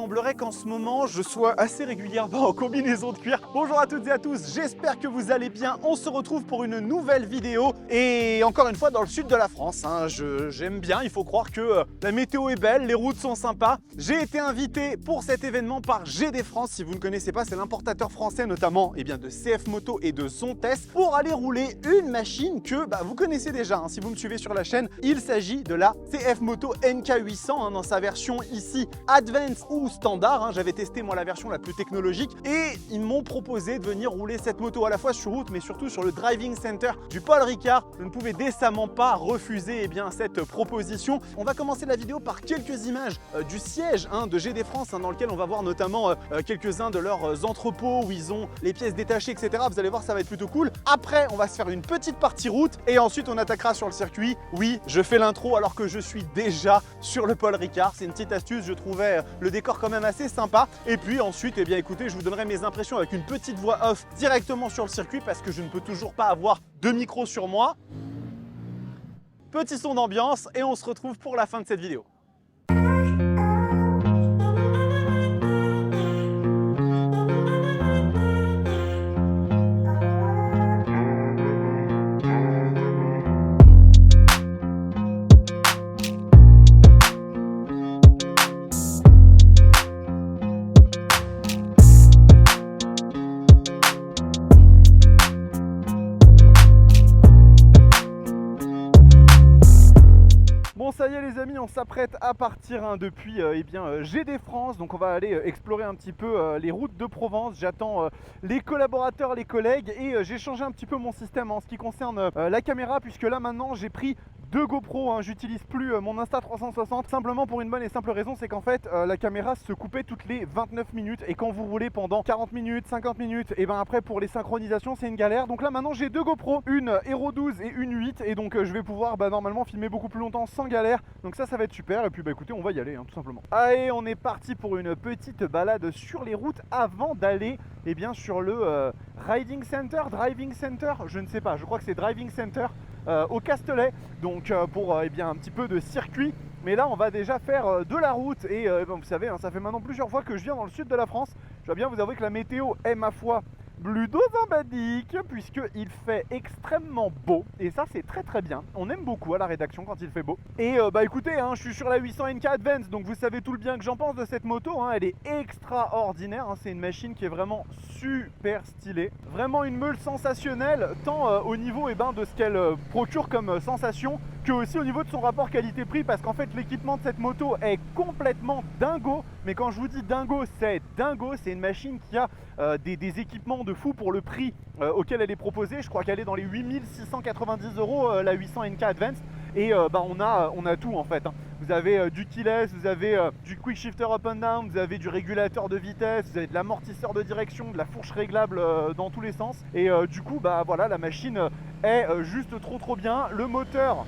Il semblerait qu'en ce moment, je sois assez régulièrement en combinaison de cuir. Bonjour à toutes et à tous, j'espère que vous allez bien. On se retrouve pour une nouvelle vidéo et encore une fois dans le sud de la France. J'aime bien, il faut croire que la météo est belle, les routes sont sympas. J'ai été invité pour cet événement par GD France. Si vous ne connaissez pas, c'est l'importateur français notamment de CF Moto et de Zontes pour aller rouler une machine que vous connaissez déjà. Si vous me suivez sur la chaîne, il s'agit de la CF Moto NK800 dans sa version ici Advance ou standard. J'avais testé moi la version la plus technologique et ils m'ont proposé de venir rouler cette moto à la fois sur route mais surtout sur le driving center du Paul Ricard. Je ne pouvais décemment pas refuser cette proposition. On va commencer la vidéo par quelques images du siège de GD France dans lequel on va voir notamment quelques-uns de leurs entrepôts où ils ont les pièces détachées, etc. Vous allez voir, ça va être plutôt cool. Après, on va se faire une petite partie route et ensuite on attaquera sur le circuit. Oui, je fais l'intro alors que je suis déjà sur le Paul Ricard. C'est une petite astuce, je trouvais le décor quand même assez sympa. Et puis ensuite, écoutez, je vous donnerai mes impressions avec une petite voix off directement sur le circuit parce que je ne peux toujours pas avoir de micro sur moi. Petit son d'ambiance et on se retrouve pour la fin de cette vidéo. Bon, ça y est les amis, on s'apprête à partir depuis GD France. Donc on va aller explorer un petit peu les routes de Provence. J'attends les collaborateurs, les collègues et j'ai changé un petit peu mon système en ce qui concerne la caméra puisque là maintenant j'ai pris deux GoPro, j'utilise plus mon Insta360 simplement pour une bonne et simple raison, c'est qu'en fait la caméra se coupait toutes les 29 minutes et quand vous roulez pendant 40 minutes, 50 minutes, et après pour les synchronisations c'est une galère. Donc là maintenant j'ai deux GoPro, une Hero 12 et une 8 et donc je vais pouvoir normalement filmer beaucoup plus longtemps sans galère. Donc ça va être super et puis écoutez, on va y aller tout simplement. Allez, on est parti pour une petite balade sur les routes avant d'aller sur le Driving Center, je ne sais pas, je crois que c'est Driving Center au Castellet, donc pour un petit peu de circuit. Mais là on va déjà faire de la route et vous savez, ça fait maintenant plusieurs fois que je viens dans le sud de la France. Je dois bien vous avouer que la météo est ma foi plutôt sympathique puisqu'il fait extrêmement beau et ça c'est très très bien. On aime beaucoup à la rédaction quand il fait beau. Et écoutez, je suis sur la 800 NK Advance, donc vous savez tout le bien que j'en pense de cette moto. Elle est extraordinaire, c'est une machine qui est vraiment super stylée. Vraiment une meule sensationnelle, tant au niveau de ce qu'elle procure comme sensation que aussi au niveau de son rapport qualité-prix parce qu'en fait l'équipement de cette moto est complètement dingo. Mais quand je vous dis dingo, c'est dingo, c'est une machine qui a des équipements de fou pour le prix auquel elle est proposée. Je crois qu'elle est dans les 8690 € la 800 NK Advance et on a tout en fait. Vous avez du keyless, vous avez du quick shifter up and down, vous avez du régulateur de vitesse, vous avez de l'amortisseur de direction, de la fourche réglable dans tous les sens et du coup voilà, la machine est juste trop bien. Le moteur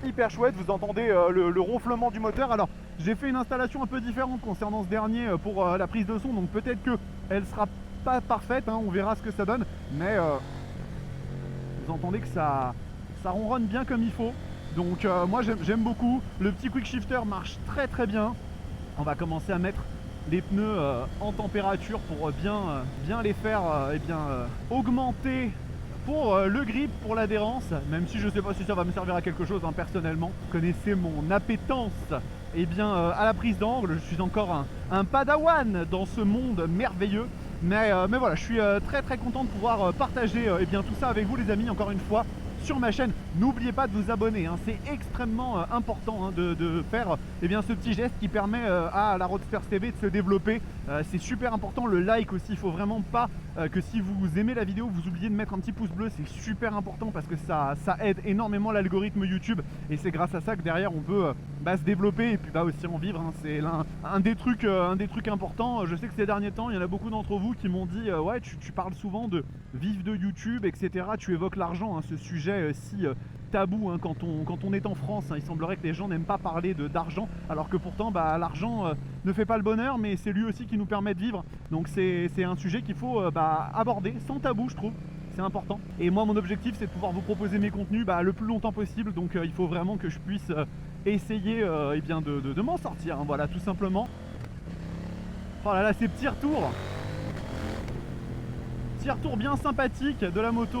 hyper chouette, vous entendez le ronflement du moteur. Alors j'ai fait une installation un peu différente concernant ce dernier pour la prise de son, donc peut-être que elle sera pas parfaite, on verra ce que ça donne, mais vous entendez que ça ronronne bien comme il faut. Donc moi j'aime beaucoup. Le petit quick shifter marche très bien. On va commencer à mettre les pneus en température pour bien les faire augmenter pour le grip, pour l'adhérence, même si je ne sais pas si ça va me servir à quelque chose personnellement. Vous connaissez mon appétence à la prise d'angle. Je suis encore un padawan dans ce monde merveilleux. Mais voilà, je suis très content de pouvoir partager tout ça avec vous les amis, encore une fois sur ma chaîne. N'oubliez pas de vous abonner, c'est extrêmement important de faire ce petit geste qui permet à la Roadsters TV de se développer. C'est super important. Le like aussi, il faut vraiment pas que si vous aimez la vidéo vous oubliez de mettre un petit pouce bleu, c'est super important parce que ça aide énormément l'algorithme YouTube et c'est grâce à ça que derrière on peut se développer et puis aussi en vivre. C'est un des trucs importants. Je sais que ces derniers temps il y en a beaucoup d'entre vous qui m'ont dit ouais, tu parles souvent de vivre de YouTube, etc. Tu évoques l'argent, ce sujet si tabou quand on est en France. Il semblerait que les gens n'aiment pas parler d'argent alors que pourtant l'argent ne fait pas le bonheur, mais c'est lui aussi qui nous permet de vivre. Donc c'est un sujet qu'il faut aborder sans tabou, je trouve. C'est important. Et moi mon objectif c'est de pouvoir vous proposer mes contenus le plus longtemps possible. Donc il faut vraiment que je puisse essayer de m'en sortir, voilà, tout simplement. Oh là là, ces petits retours. Petit retour bien sympathique de la moto,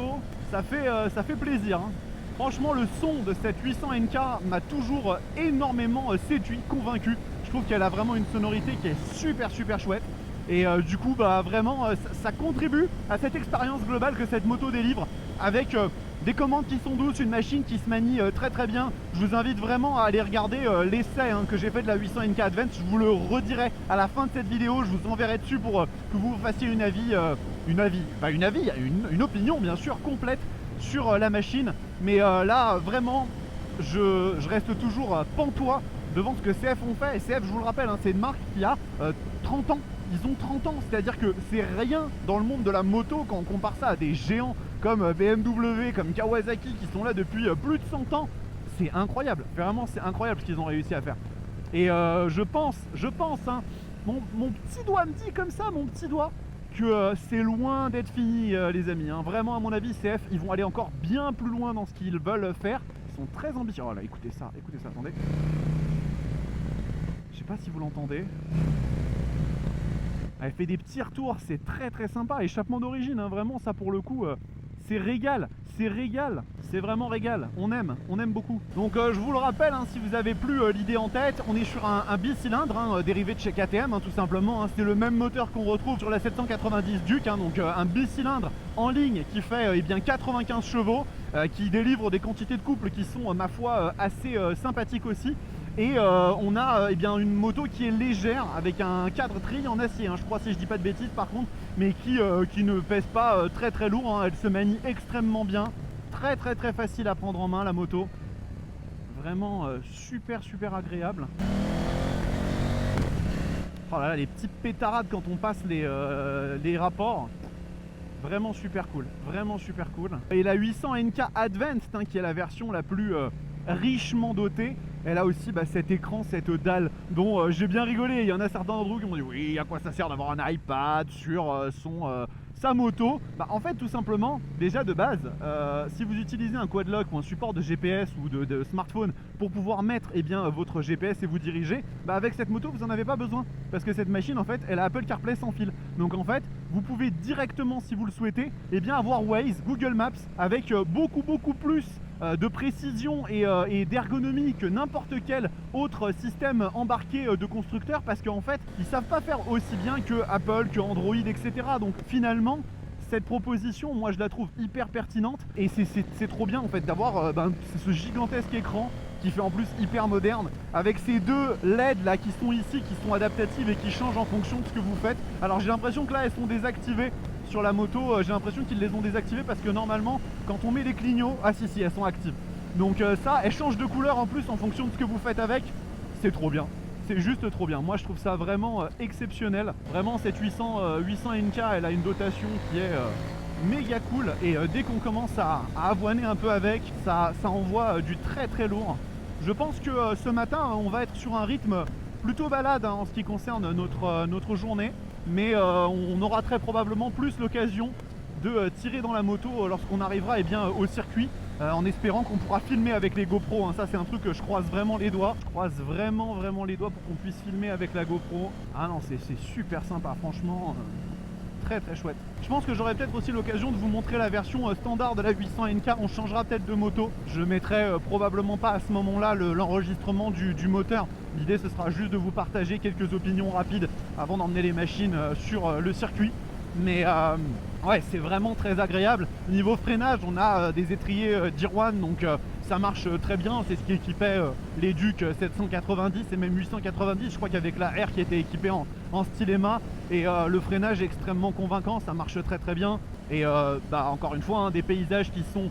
ça fait plaisir, hein. Franchement, le son de cette 800 NK m'a toujours énormément séduit, convaincu. Je trouve qu'elle a vraiment une sonorité qui est super chouette. Et du coup, bah vraiment, ça contribue à cette expérience globale que cette moto délivre avec des commandes qui sont douces, une machine qui se manie très bien. Je vous invite vraiment à aller regarder l'essai que j'ai fait de la 800 NK Advance. Je vous le redirai à la fin de cette vidéo. Je vous enverrai dessus pour que vous fassiez une opinion bien sûr complète sur la machine. Mais là, vraiment, je reste toujours pantois devant ce que CF ont fait. Et CF, je vous le rappelle, hein, c'est une marque qui a 30 ans. Ils ont 30 ans, c'est-à-dire que c'est rien dans le monde de la moto quand on compare ça à des géants comme BMW, comme Kawasaki qui sont là depuis plus de 100 ans. C'est incroyable, vraiment c'est incroyable ce qu'ils ont réussi à faire. Et je pense, hein, mon petit doigt me dit comme ça, mon petit doigt, que c'est loin d'être fini les amis, hein. Vraiment à mon avis CF, ils vont aller encore bien plus loin dans ce qu'ils veulent faire. Ils sont très ambitieux. Oh là, écoutez ça, attendez. Je sais pas si vous l'entendez. Elle fait des petits retours, c'est très sympa. Échappement d'origine, hein, vraiment ça pour le coup, c'est régal, c'est vraiment régal. On aime beaucoup. Donc je vous le rappelle, hein, si vous avez plus l'idée en tête, on est sur un bicylindre, hein, dérivé de chez KTM, hein, tout simplement, hein. C'est le même moteur qu'on retrouve sur la 790 Duke, hein, donc un bicylindre en ligne qui fait eh bien 95 chevaux, qui délivre des quantités de couple qui sont, ma foi, assez sympathiques aussi. Et on a eh bien une moto qui est légère avec un cadre treillis en acier, hein, je crois, si je dis pas de bêtises par contre, mais qui ne pèse pas très lourd, hein. Elle se manie extrêmement bien, très facile à prendre en main la moto, vraiment super agréable. Oh là là, les petites pétarades quand on passe les rapports, vraiment super cool. Et la 800 NK Advanced, hein, qui est la version la plus richement dotée, elle a aussi cet écran, cette dalle dont j'ai bien rigolé. Il y en a certains d'entre vous qui m'ont dit oui, à quoi ça sert d'avoir un iPad sur sa moto. En fait, tout simplement, déjà de base, si vous utilisez un quadlock ou un support de GPS ou de smartphone pour pouvoir mettre votre GPS et vous diriger, avec cette moto vous n'en avez pas besoin, parce que cette machine en fait elle a Apple CarPlay sans fil. Donc en fait vous pouvez directement, si vous le souhaitez, avoir Waze, Google Maps avec beaucoup plus de précision et d'ergonomie que n'importe quel autre système embarqué de constructeur, parce qu'en fait ils savent pas faire aussi bien que Apple, que Android, etc. Donc finalement cette proposition, moi je la trouve hyper pertinente, et c'est trop bien en fait d'avoir ce gigantesque écran qui fait en plus hyper moderne, avec ces deux LED là qui sont ici, qui sont adaptatives et qui changent en fonction de ce que vous faites. Alors j'ai l'impression que là elles sont désactivées sur la moto, j'ai l'impression qu'ils les ont désactivées parce que normalement quand on met les clignots, ah si elles sont actives. Donc ça, elles changent de couleur en plus en fonction de ce que vous faites avec. C'est trop bien, c'est juste trop bien. Moi je trouve ça vraiment exceptionnel. Vraiment cette 800 NK, elle a une dotation qui est méga cool, et dès qu'on commence à avoiner un peu avec, ça envoie du très lourd. Je pense que ce matin on va être sur un rythme plutôt balade, hein, en ce qui concerne notre journée, mais on aura très probablement plus l'occasion de tirer dans la moto lorsqu'on arrivera au circuit, en espérant qu'on pourra filmer avec les GoPro, hein. Ça c'est un truc que je croise vraiment les doigts, vraiment les doigts pour qu'on puisse filmer avec la GoPro. Ah non, c'est super sympa, franchement. Très chouette. Je pense que j'aurai peut-être aussi l'occasion de vous montrer la version standard de la 800 NK. On changera peut-être de moto. Je mettrai probablement pas à ce moment-là l'enregistrement du moteur. L'idée ce sera juste de vous partager quelques opinions rapides avant d'emmener les machines sur le circuit. Mais ouais, c'est vraiment très agréable. Niveau freinage, on a des étriers d'Irwan, donc ça marche très bien. C'est ce qui équipait les Duke 790 et même 890. Je crois qu'avec la R qui était équipée en styléma, et le freinage est extrêmement convaincant, ça marche très bien. Et encore une fois, hein, des paysages qui sont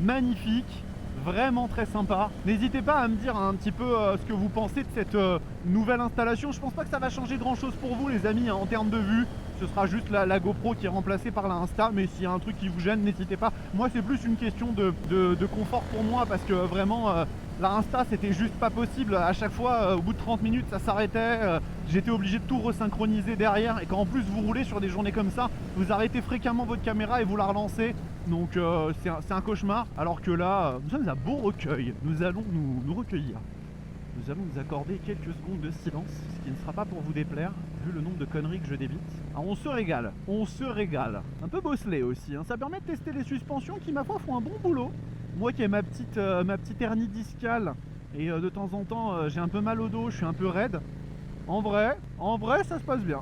magnifiques, vraiment très sympa. N'hésitez pas à me dire un petit peu ce que vous pensez de cette nouvelle installation. Je pense pas que ça va changer grand chose pour vous les amis, hein, en termes de vue. Ce sera juste la GoPro qui est remplacée par la Insta, mais s'il y a un truc qui vous gêne, n'hésitez pas. Moi c'est plus une question de confort pour moi, parce que vraiment la Insta c'était juste pas possible. À chaque fois au bout de 30 minutes ça s'arrêtait, j'étais obligé de tout resynchroniser derrière, et quand en plus vous roulez sur des journées comme ça, vous arrêtez fréquemment votre caméra et vous la relancez. Donc c'est un cauchemar. Alors que là nous sommes à Beaurecueil, nous allons nous recueillir. Nous allons nous accorder quelques secondes de silence, ce qui ne sera pas pour vous déplaire. vu le nombre de conneries que je débite. Alors on se régale, on se régale. Un peu bosselé aussi, hein. Ça permet de tester les suspensions qui, ma foi, font un bon boulot. Moi qui ai ma petite hernie discale et de temps en temps j'ai un peu mal au dos, je suis un peu raide. En vrai, ça se passe bien.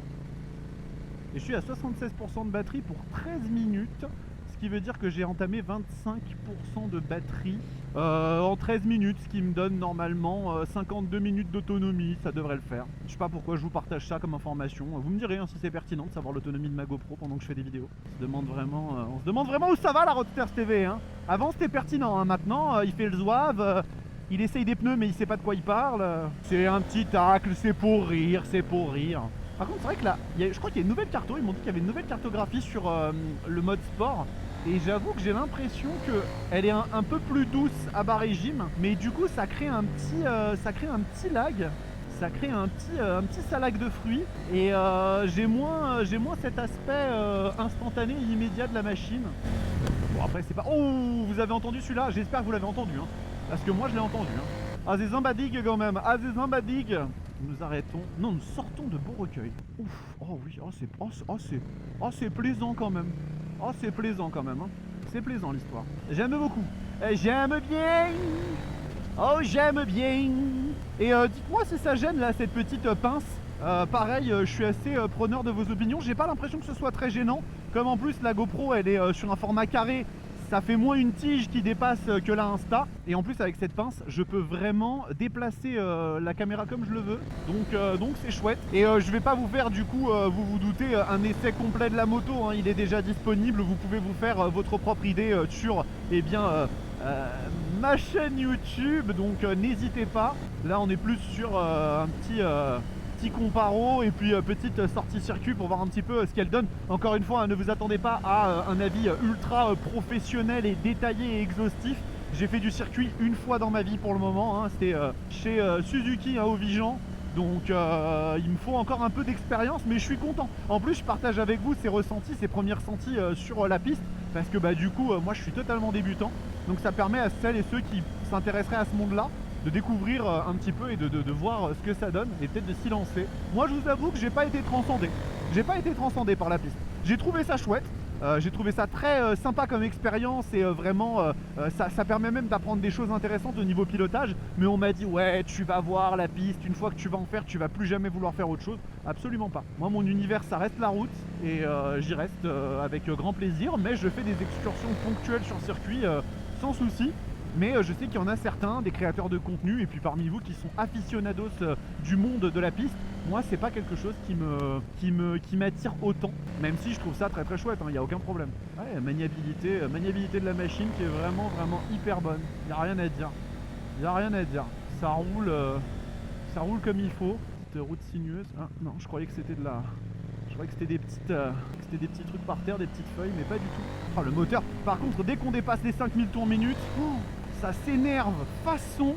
Et je suis à 76% de batterie pour 13 minutes. Ce qui veut dire que j'ai entamé 25% de batterie en 13 minutes, ce qui me donne normalement 52 minutes d'autonomie, ça devrait le faire. Je sais pas pourquoi je vous partage ça comme information. Vous me direz hein, si c'est pertinent de savoir l'autonomie de ma GoPro pendant que je fais des vidéos. On se demande vraiment où ça va la Roadster TV. Hein. Avant c'était pertinent, hein. Maintenant il fait le zouave, il essaye des pneus mais il sait pas de quoi il parle. C'est un petit tacle, c'est pour rire, c'est pour rire. Par contre c'est vrai que là, je crois qu'il y a une nouvelle carto, ils m'ont dit qu'il y avait une nouvelle cartographie sur le mode sport. Et j'avoue que j'ai l'impression qu'elle est un peu plus douce à bas régime, mais du coup ça crée un petit lag, ça crée un petit salag de fruits, et j'ai moins cet aspect instantané et immédiat de la machine. Bon après c'est pas... Oh, vous avez entendu celui-là? J'espère que vous l'avez entendu, hein, parce que moi je l'ai entendu. Hein. Ah c'est Zambadig quand même, ah c'est Zambadig. Nous arrêtons, non nous sortons de Beaurecueil. Ouf, oh oui, c'est plaisant quand même. Oh c'est plaisant quand même, hein. C'est plaisant l'histoire. J'aime beaucoup. J'aime bien. Oh j'aime bien. Et dites-moi si ça gêne là cette petite pince. Pareil, je suis assez preneur de vos opinions. J'ai pas l'impression que ce soit très gênant. Comme en plus la GoPro elle est sur un format carré, ça fait moins une tige qui dépasse que la Insta. Et en plus avec cette pince, je peux vraiment déplacer la caméra comme je le veux. Donc c'est chouette. Et je vais pas vous faire du coup, vous vous doutez, un essai complet de la moto. Hein. Il est déjà disponible. Vous pouvez vous faire votre propre idée sur ma chaîne YouTube. Donc n'hésitez pas. Là on est plus sur un petit comparo et puis petite sortie circuit pour voir un petit peu ce qu'elle donne. Encore une fois, hein, ne vous attendez pas à un avis ultra professionnel et détaillé et exhaustif. J'ai fait du circuit une fois dans ma vie pour le moment, hein. C'était chez Suzuki à Haut-Vigan. Donc il me faut encore un peu d'expérience, mais je suis content. En plus je partage avec vous ces ressentis, ces premiers ressentis sur la piste, parce que bah du coup moi je suis totalement débutant. Donc ça permet à celles et ceux qui s'intéresseraient à ce monde là de découvrir un petit peu et de voir ce que ça donne et peut-être de s'y lancer. Moi je vous avoue que j'ai pas été transcendé. J'ai pas été transcendé par la piste. J'ai trouvé ça chouette. J'ai trouvé ça très sympa comme expérience et vraiment ça permet même d'apprendre des choses intéressantes au niveau pilotage. Mais on m'a dit ouais tu vas voir la piste, une fois que tu vas en faire tu vas plus jamais vouloir faire autre chose. Absolument pas. Moi mon univers ça reste la route et j'y reste avec grand plaisir. Mais je fais des excursions ponctuelles sur circuit sans souci. Mais je sais qu'il y en a certains, des créateurs de contenu, et puis parmi vous qui sont aficionados du monde de la piste. Moi c'est pas quelque chose qui m'attire autant, même si je trouve ça très très chouette, il n'y a aucun problème. Ouais, maniabilité de la machine qui est vraiment hyper bonne, il n'y a rien à dire. Il n'y a rien à dire, ça roule comme il faut. Petite route sinueuse, ah, non je croyais que c'était de la... Je croyais que c'était des petits trucs par terre, des petites feuilles, mais pas du tout. Oh, le moteur, par contre, dès qu'on dépasse les 5000 tours minute, ça s'énerve façon.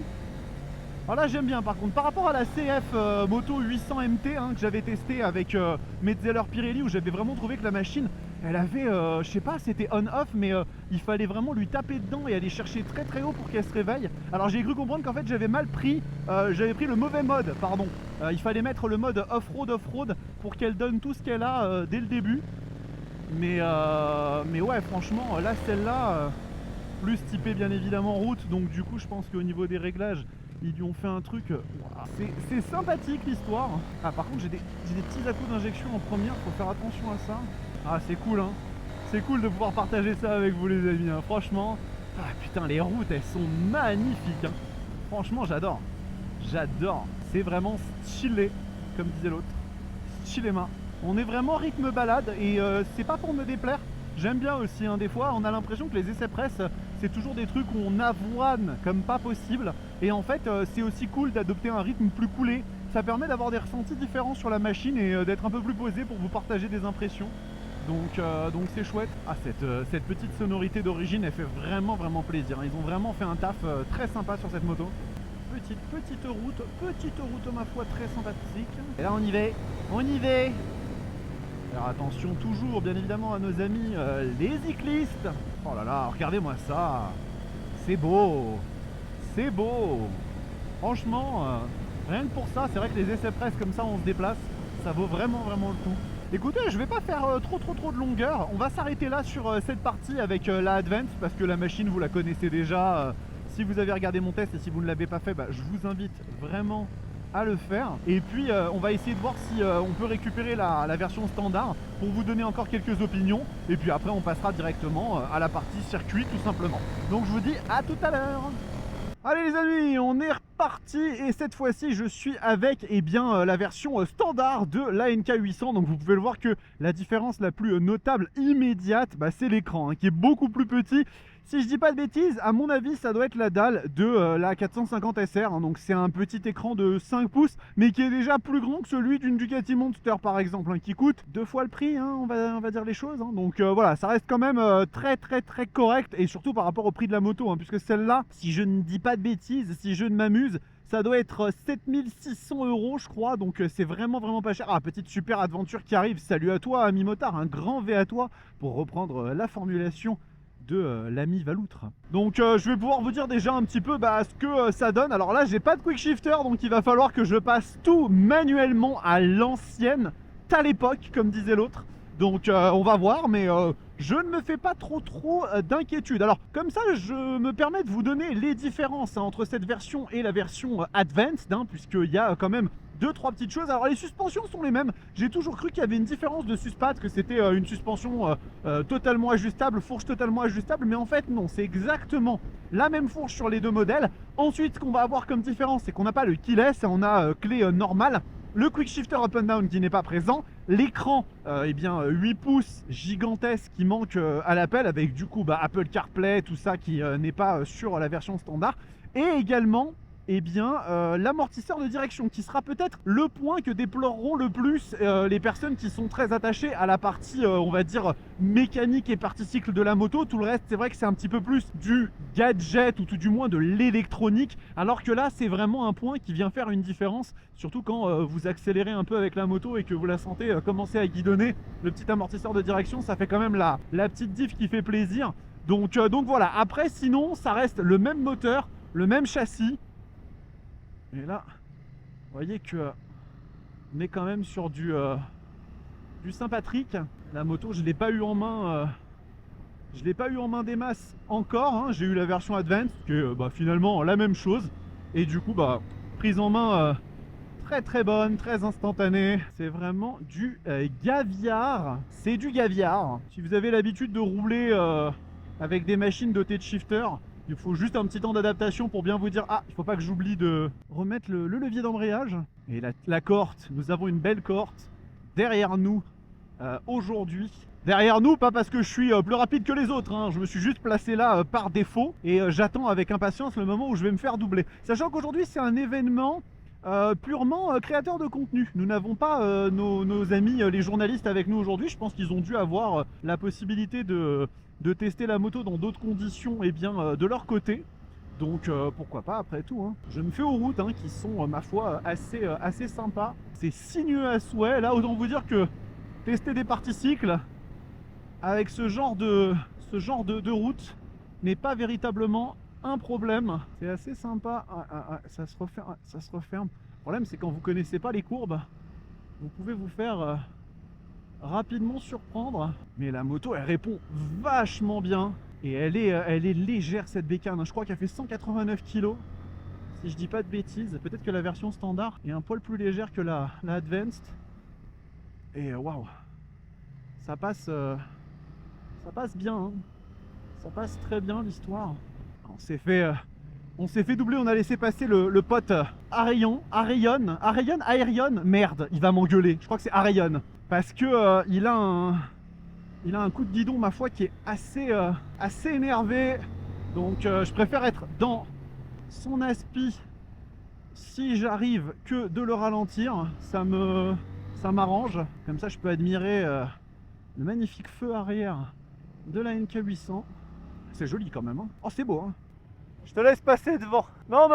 Alors là, j'aime bien. Par contre, par rapport à la CF Moto 800 MT hein, que j'avais testé avec Metzeler Pirelli, où j'avais vraiment trouvé que la machine, elle avait, je sais pas, c'était on-off, mais il fallait vraiment lui taper dedans et aller chercher très très haut pour qu'elle se réveille. Alors j'ai cru comprendre qu'en fait j'avais mal pris, j'avais pris le mauvais mode, pardon. Il fallait mettre le mode off-road pour qu'elle donne tout ce qu'elle a dès le début. Mais ouais, franchement, là celle-là, plus typée bien évidemment route, donc du coup je pense qu'au niveau des réglages, ils lui ont fait un truc, c'est sympathique l'histoire. Ah par contre j'ai des petits à-coups d'injection en première, faut faire attention à ça. Ah c'est cool hein, c'est cool de pouvoir partager ça avec vous les amis, hein. Franchement, ah putain les routes elles sont magnifiques hein. Franchement j'adore, c'est vraiment stylé comme disait l'autre, stylé-ma. On est vraiment rythme balade et c'est pas pour me déplaire, j'aime bien aussi hein. Des fois on a l'impression que les essais presse c'est toujours des trucs où on avoine comme pas possible et en fait c'est aussi cool d'adopter un rythme plus coolé. Ça permet d'avoir des ressentis différents sur la machine et d'être un peu plus posé pour vous partager des impressions. Donc c'est chouette. Ah cette petite sonorité d'origine elle fait vraiment plaisir. Ils ont vraiment fait un taf très sympa sur cette moto. Petite route ma foi très sympathique. Et là on y va. Alors attention toujours bien évidemment à nos amis les cyclistes. Oh là là, regardez-moi ça. C'est beau. Franchement, rien que pour ça, c'est vrai que les essais presse comme ça on se déplace. ça vaut vraiment le coup. Écoutez, je vais pas faire trop de longueur. On va s'arrêter là sur cette partie avec la Advance parce que la machine vous la connaissez déjà. Si vous avez regardé mon test et si vous ne l'avez pas fait, bah, je vous invite vraiment à le faire. Et puis on va essayer de voir si on peut récupérer la version standard pour vous donner encore quelques opinions. Et puis après on passera directement à la partie circuit tout simplement. Donc je vous dis à tout à l'heure. Allez les amis, on est reparti et cette fois-ci je suis avec la version standard de la NK800. Donc vous pouvez le voir que la différence la plus notable immédiate, bah, c'est l'écran qui est beaucoup plus petit. Si je dis pas de bêtises, à mon avis ça doit être la dalle de la 450 SR, donc c'est un petit écran de 5 pouces mais qui est déjà plus grand que celui d'une Ducati Monster par exemple, qui coûte 2 fois le prix, on va dire les choses. Donc voilà, ça reste quand même très correct, et surtout par rapport au prix de la moto, puisque celle-là, si je ne dis pas de bêtises, si je ne m'amuse, ça doit être 7600 € je crois, donc c'est vraiment pas cher. Ah, petite super aventure qui arrive, salut à toi ami motard, un grand V à toi pour reprendre la formulation de l'ami Valoutre. Donc je vais pouvoir vous dire déjà un petit peu ce que ça donne. Alors là j'ai pas de quick shifter, donc il va falloir que je passe tout manuellement à l'ancienne, à l'époque comme disait l'autre. Donc on va voir, mais je ne me fais pas trop d'inquiétude. Alors comme ça je me permets de vous donner les différences entre cette version et la version Advanced, puisqu'il y a quand même 2-3 petites choses. Alors les suspensions sont les mêmes. J'ai toujours cru qu'il y avait une différence de suspat, que c'était une suspension totalement ajustable, fourche totalement ajustable, mais en fait non, c'est exactement la même fourche sur les deux modèles. Ensuite, ce qu'on va avoir comme différence, c'est qu'on n'a pas le keyless, on a clé normale, le quick shifter up and down qui n'est pas présent, l'écran 8 pouces gigantesque qui manque à l'appel, avec du coup Apple CarPlay, tout ça qui n'est pas sur la version standard, et également l'amortisseur de direction, qui sera peut-être le point que déploreront le plus les personnes qui sont très attachées à la partie on va dire mécanique et partie cycle de la moto. Tout le reste, c'est vrai que c'est un petit peu plus du gadget, ou tout du moins de l'électronique, alors que là c'est vraiment un point qui vient faire une différence, surtout quand vous accélérez un peu avec la moto et que vous la sentez commencer à guidonner. Le petit amortisseur de direction, ça fait quand même la petite diff qui fait plaisir. Donc voilà, après sinon ça reste le même moteur, le même châssis. Et là, vous voyez que on est quand même sur du Saint-Patrick. La moto, je ne l'ai pas eu en main. Je l'ai pas eu en main des masses encore. J'ai eu la version Advance, qui est finalement la même chose. Et du coup, prise en main très bonne, très instantanée. C'est vraiment du gaviard. C'est du gaviard. Si vous avez l'habitude de rouler avec des machines dotées de shifter, il faut juste un petit temps d'adaptation pour bien vous dire il faut pas que j'oublie de remettre le levier d'embrayage. Et la cohorte, nous avons une belle cohorte derrière nous aujourd'hui. Derrière nous, pas parce que je suis plus rapide que les autres, je me suis juste placé là par défaut, et j'attends avec impatience le moment où je vais me faire doubler. Sachant qu'aujourd'hui c'est un événement purement créateur de contenu. Nous n'avons pas nos amis les journalistes avec nous aujourd'hui. Je pense qu'ils ont dû avoir la possibilité de tester la moto dans d'autres conditions de leur côté. Donc pourquoi pas après tout. Je me fais aux routes qui sont ma foi assez sympas. C'est sinueux à souhait. Là autant vous dire que tester des parties cycles avec ce genre de route n'est pas véritablement un problème. C'est assez sympa. Ça se referme. Le problème c'est quand vous connaissez pas les courbes, vous pouvez vous faire rapidement surprendre. Mais la moto elle répond vachement bien, et elle est légère cette bécane. Je crois qu'elle fait 189 kg si je dis pas de bêtises. Peut-être que la version standard est un poil plus légère que la Advanced. Et waouh, ça passe bien, ça passe très bien l'histoire. On s'est fait doubler, on a laissé passer le pote Arion, merde, il va m'engueuler. Je crois que c'est Arion, parce que il a un coup de guidon ma foi qui est assez énervé. Donc je préfère être dans son aspi si j'arrive que de le ralentir. Ça m'arrange, comme ça je peux admirer le magnifique feu arrière de la NK800. C'est joli quand même. Oh c'est beau. Je te laisse passer devant. Non,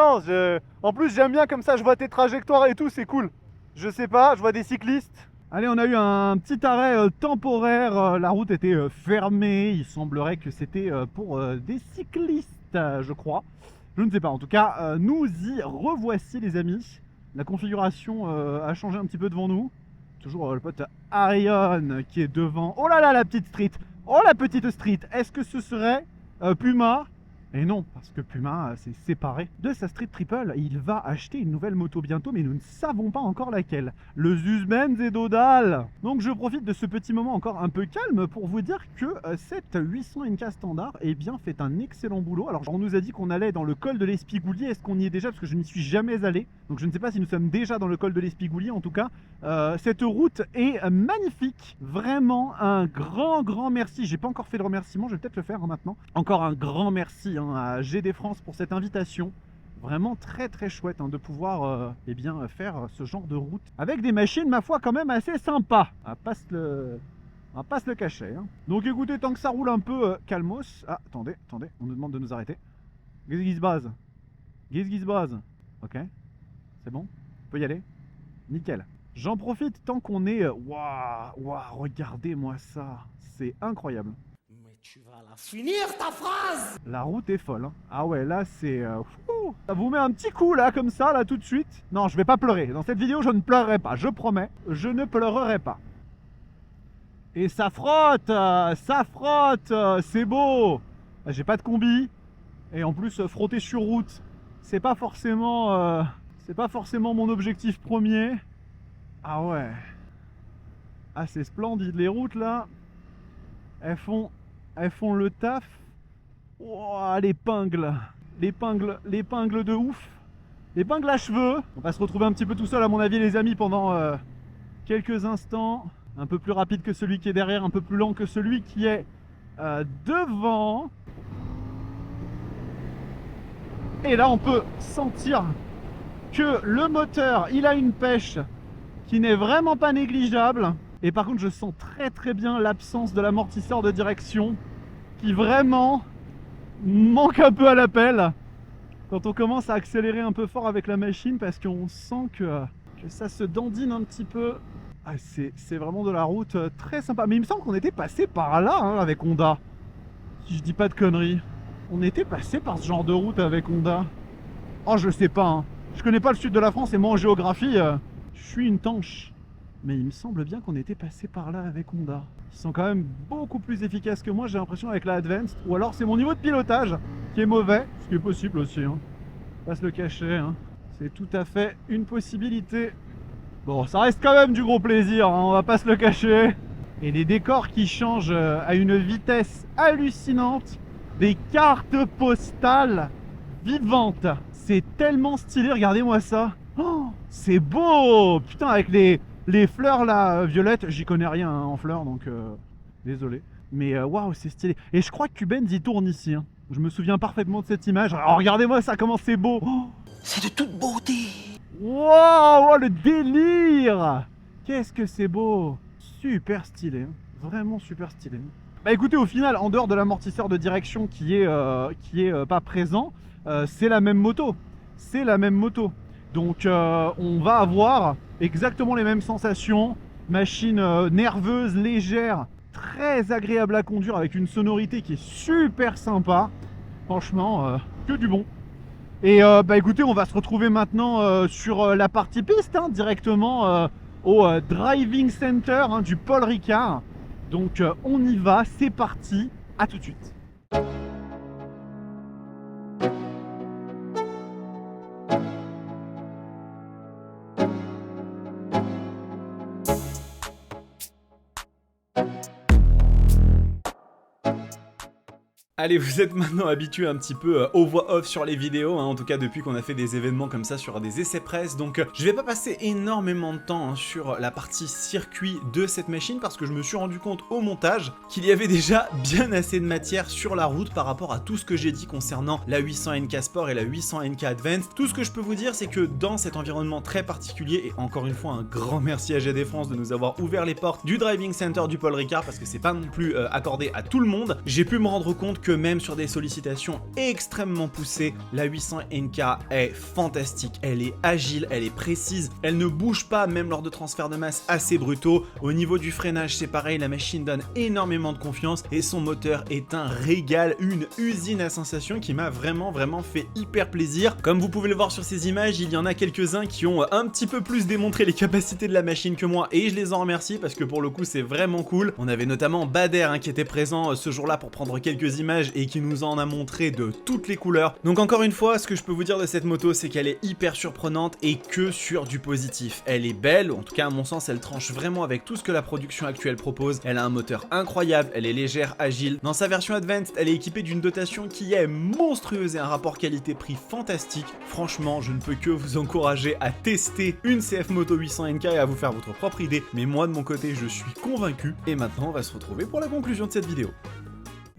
en plus j'aime bien comme ça, je vois tes trajectoires et tout, c'est cool. Je sais pas, je vois des cyclistes. Allez, on a eu un petit arrêt temporaire, la route était fermée, il semblerait que c'était pour des cyclistes, je crois. Je ne sais pas, en tout cas, nous y revoici les amis. La configuration a changé un petit peu devant nous. Toujours le pote Arion qui est devant. Oh là là, la petite street. Oh la petite street. Est-ce que ce serait Puma? Et non, parce que Puma s'est séparé de sa Street Triple. Il va acheter une nouvelle moto bientôt, mais nous ne savons pas encore laquelle. Le Suspense et Dodal. Donc je profite de ce petit moment encore un peu calme pour vous dire que cette 800 NK standard eh bien, fait un excellent boulot. Alors on nous a dit qu'on allait dans le col de l'Espigoulier. Est-ce qu'on y est déjà? Parce que je n'y suis jamais allé. Donc je ne sais pas si nous sommes déjà dans le col de l'Espigoulier. En tout cas, cette route est magnifique. Vraiment un grand merci. J'ai pas encore fait de remerciement, je vais peut-être le faire maintenant. Encore un grand merci à GD France pour cette invitation. Vraiment très chouette de pouvoir eh bien, faire ce genre de route avec des machines, ma foi, quand même assez sympas. On va pas se le cacher. Donc écoutez, tant que ça roule un peu calmos. Ah, attendez, on nous demande de nous arrêter. Qu'est-ce qui se base? Ok, c'est bon, on peut y aller. Nickel. J'en profite tant qu'on est... Waouh, regardez-moi ça. C'est incroyable. Mais tu vas la finir ta phrase! La route est folle. Ah ouais, là c'est... ça vous met un petit coup là, comme ça, là tout de suite. Non, je vais pas pleurer. Dans cette vidéo, je ne pleurerai pas. Je promets, je ne pleurerai pas. Et ça frotte, c'est beau. J'ai pas de combi. Et en plus, frotter sur route, c'est pas forcément mon objectif premier. Ah ouais. Ah, c'est splendide. Les routes là, elles font le taf. Oh, l'épingle de ouf. L'épingle à cheveux. On va se retrouver un petit peu tout seul à mon avis les amis pendant quelques instants. Un peu plus rapide que celui qui est derrière, un peu plus lent que celui qui est devant. Et là on peut sentir que le moteur il a une pêche qui n'est vraiment pas négligeable. Et par contre je sens très bien l'absence de l'amortisseur de direction qui vraiment manque un peu à l'appel quand on commence à accélérer un peu fort avec la machine, parce qu'on sent que ça se dandine un petit peu. Ah, c'est vraiment de la route très sympa. Mais il me semble qu'on était passé par là avec Honda, si je dis pas de conneries. On était passé par ce genre de route avec Honda. Oh, je sais pas, je connais pas le sud de la France et moi en géographie je suis une tanche. Mais il me semble bien qu'on était passé par là avec Honda. Ils sont quand même beaucoup plus efficaces que moi, j'ai l'impression, avec la Advanced. Ou alors c'est mon niveau de pilotage qui est mauvais, ce qui est possible aussi, pas se le cacher, c'est tout à fait une possibilité. Bon, ça reste quand même du gros plaisir, on va pas se le cacher. Et les décors qui changent à une vitesse hallucinante. Des cartes postales vivantes. C'est tellement stylé, regardez-moi ça. Oh, c'est beau. Putain, avec les fleurs là, violettes. J'y connais rien en fleurs, donc désolé. Mais waouh, c'est stylé. Et je crois que Cubenz y tourne ici. Je me souviens parfaitement de cette image. Alors regardez-moi ça, comment c'est beau. Oh, c'est de toute beauté. Waouh, le délire. Qu'est-ce que c'est beau. Super stylé, vraiment super stylé. Bah écoutez, au final, en dehors de l'amortisseur de direction qui est pas présent, c'est la même moto. C'est la même moto. Donc on va avoir exactement les mêmes sensations. Machine nerveuse, légère, très agréable à conduire, avec une sonorité qui est super sympa. Franchement, que du bon. Et bah écoutez, on va se retrouver maintenant sur la partie piste, directement au Driving Center du Paul Ricard. Donc on y va, c'est parti, à tout de suite. Allez, vous êtes maintenant habitués un petit peu aux voix off sur les vidéos, en tout cas depuis qu'on a fait des événements comme ça sur des essais presse, donc je vais pas passer énormément de temps sur la partie circuit de cette machine, parce que je me suis rendu compte au montage qu'il y avait déjà bien assez de matière sur la route par rapport à tout ce que j'ai dit concernant la 800 NK Sport et la 800 NK Advanced. Tout ce que je peux vous dire, c'est que dans cet environnement très particulier, et encore une fois un grand merci à GD France de nous avoir ouvert les portes du Driving Center du Paul Ricard, parce que c'est pas non plus accordé à tout le monde, j'ai pu me rendre compte que que même sur des sollicitations extrêmement poussées, la 800 NK est fantastique. Elle est agile, elle est précise, elle ne bouge pas même lors de transferts de masse assez brutaux. Au niveau du freinage, c'est pareil, la machine donne énormément de confiance et son moteur est un régal, une usine à sensations qui m'a vraiment fait hyper plaisir. Comme vous pouvez le voir sur ces images, il y en a quelques-uns qui ont un petit peu plus démontré les capacités de la machine que moi et je les en remercie parce que pour le coup c'est vraiment cool. On avait notamment Bader qui était présent ce jour-là pour prendre quelques images et qui nous en a montré de toutes les couleurs. Donc encore une fois, ce que je peux vous dire de cette moto, c'est qu'elle est hyper surprenante et que sur du positif. Elle est belle, en tout cas à mon sens elle tranche vraiment avec tout ce que la production actuelle propose. Elle a un moteur incroyable, elle est légère, agile. Dans sa version Advanced, elle est équipée d'une dotation qui est monstrueuse et un rapport qualité-prix fantastique. Franchement, je ne peux que vous encourager à tester une CF Moto 800 NK et à vous faire votre propre idée. Mais moi de mon côté, je suis convaincu. Et maintenant, on va se retrouver pour la conclusion de cette vidéo.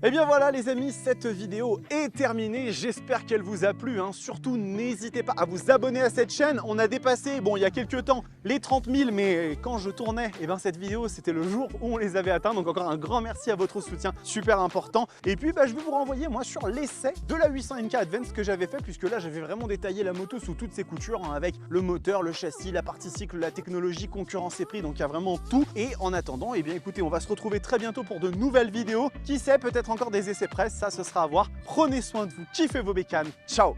Et bien voilà les amis, cette vidéo est terminée, j'espère qu'elle vous a plu, hein. Surtout n'hésitez pas à vous abonner à cette chaîne. On a dépassé, bon il y a quelques temps, les 30 000, mais quand je tournais, et ben cette vidéo c'était le jour où on les avait atteints, donc encore un grand merci à votre soutien, super important. Et puis je vais vous renvoyer moi sur l'essai de la 800 NK Advance que j'avais fait, puisque là j'avais vraiment détaillé la moto sous toutes ses coutures, hein, avec le moteur, le châssis, la partie cycle, la technologie, concurrence et prix, donc il y a vraiment tout. Et en attendant, et bien écoutez, on va se retrouver très bientôt pour de nouvelles vidéos, qui sait, peut-être encore des essais presse, ça ce sera à voir. Prenez soin de vous, kiffez vos bécanes, ciao.